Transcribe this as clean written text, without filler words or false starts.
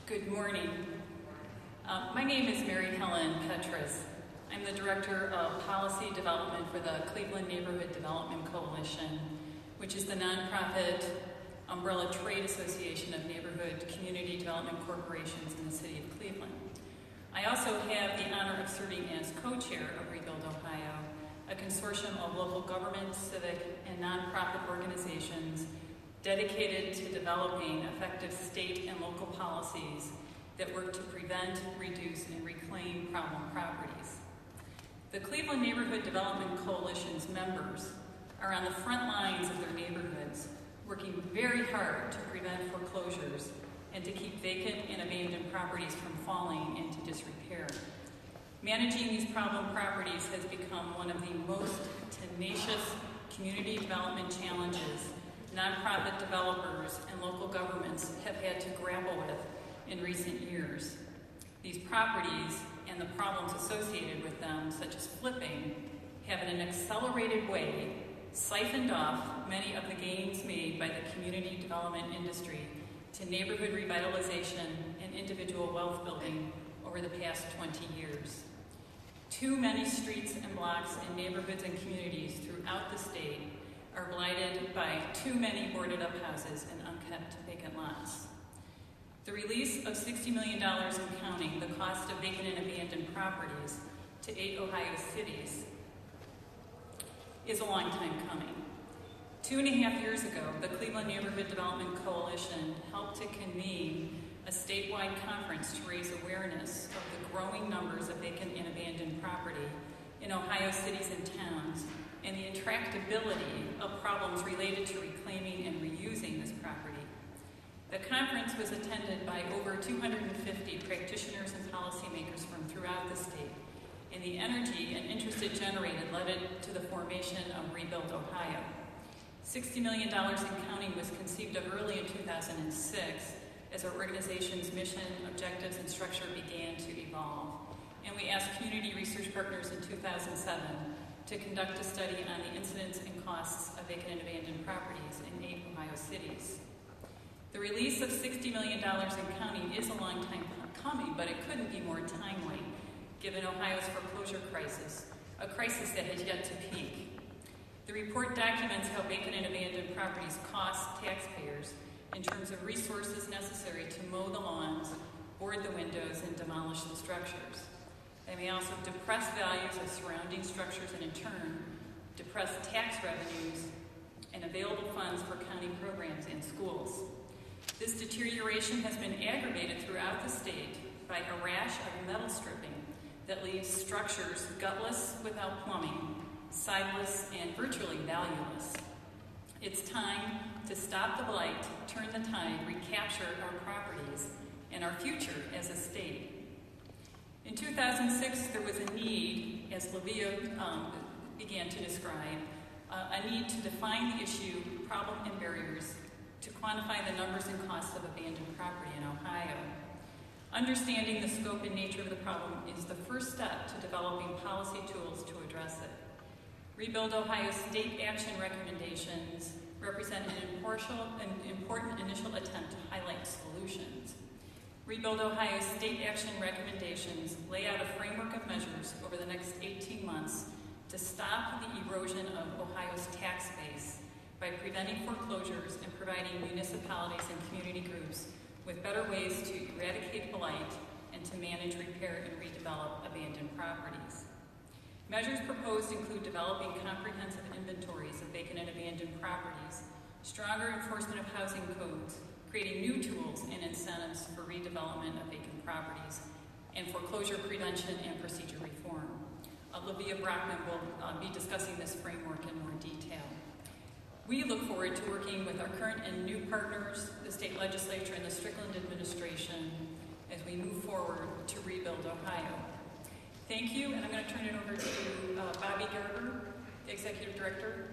Good morning. My name is Helen Petrus. I'm the Director of Policy Development for the Cleveland Neighborhood Development Coalition, which is the nonprofit umbrella trade association of neighborhood community development corporations in the city of Cleveland. I also have the honor of serving as co-chair of Rebuild Ohio, a consortium of local government, civic, and nonprofit organizations dedicated to developing effective state and local policies that work to prevent, reduce, and reclaim problem properties. The Cleveland Neighborhood Development Coalition's members are on the front lines of their neighborhoods, working very hard to prevent foreclosures and to keep vacant and abandoned properties from falling into disrepair. Managing these problem properties has become one of the most tenacious community development challenges nonprofit developers and local governments have had to grapple with in recent years. These properties and the problems associated with them, such as flipping, have in an accelerated way siphoned off many of the gains made by the community development industry to neighborhood revitalization and individual wealth building over the past 20 years. Too many streets and blocks in neighborhoods and communities throughout the state are blighted by too many boarded up houses and unkept vacant lots. The release of $60 million and counting, the cost of vacant and abandoned properties, to 8 Ohio cities is a long time coming. 2.5 years ago, the Cleveland Neighborhood Development Coalition helped to convene a statewide conference to raise awareness of the growing numbers of vacant and abandoned property in Ohio cities and towns, and the intractability of problems related to reclaiming and reusing this property. The conference was attended by over 250 practitioners and policymakers from throughout the state, and the energy and interest it generated led it to the formation of Rebuild Ohio. $60 million in counting was conceived of early in 2006 as our organization's mission, objectives, and structure began to evolve. And we asked community research partners in 2007 to conduct a study on the incidence and costs of vacant and abandoned properties in 8 Ohio cities. The release of $60 million in counting is a long time coming, but it couldn't be more timely, given Ohio's foreclosure crisis, a crisis that has yet to peak. The report documents how vacant and abandoned properties cost taxpayers in terms of resources necessary to mow the lawns, board the windows, and demolish the structures. They may also depress values of surrounding structures and in turn depress tax revenues and available funds for county programs and schools. This deterioration has been aggravated throughout the state by a rash of metal stripping that leaves structures gutless without plumbing, sideless, and virtually valueless. It's time to stop the blight, turn the tide, recapture our properties and our future as a state. In 2006, there was a need, as Livia began to describe, a need to define the issue, problem, and barriers to quantify the numbers and costs of abandoned property in Ohio. Understanding the scope and nature of the problem is the first step to developing policy tools to address it. Rebuild Ohio's state action recommendations represent an important initial attempt to highlight solutions. Rebuild Ohio's state action recommendations lay out a framework of measures over the next 18 months to stop the erosion of Ohio's tax base by preventing foreclosures and providing municipalities and community groups with better ways to eradicate blight and to manage, repair, and redevelop abandoned properties. Measures proposed include developing comprehensive inventories of vacant and abandoned properties, stronger enforcement of housing codes, creating new tools and incentives for redevelopment of vacant properties, and foreclosure prevention and procedure reform. Olivia Brockman will be discussing this framework in more detail. We look forward to working with our current and new partners, the state legislature and the Strickland administration, as we move forward to Rebuild Ohio. Thank you, and I'm going to turn it over to Bobby Gerber, the Executive Director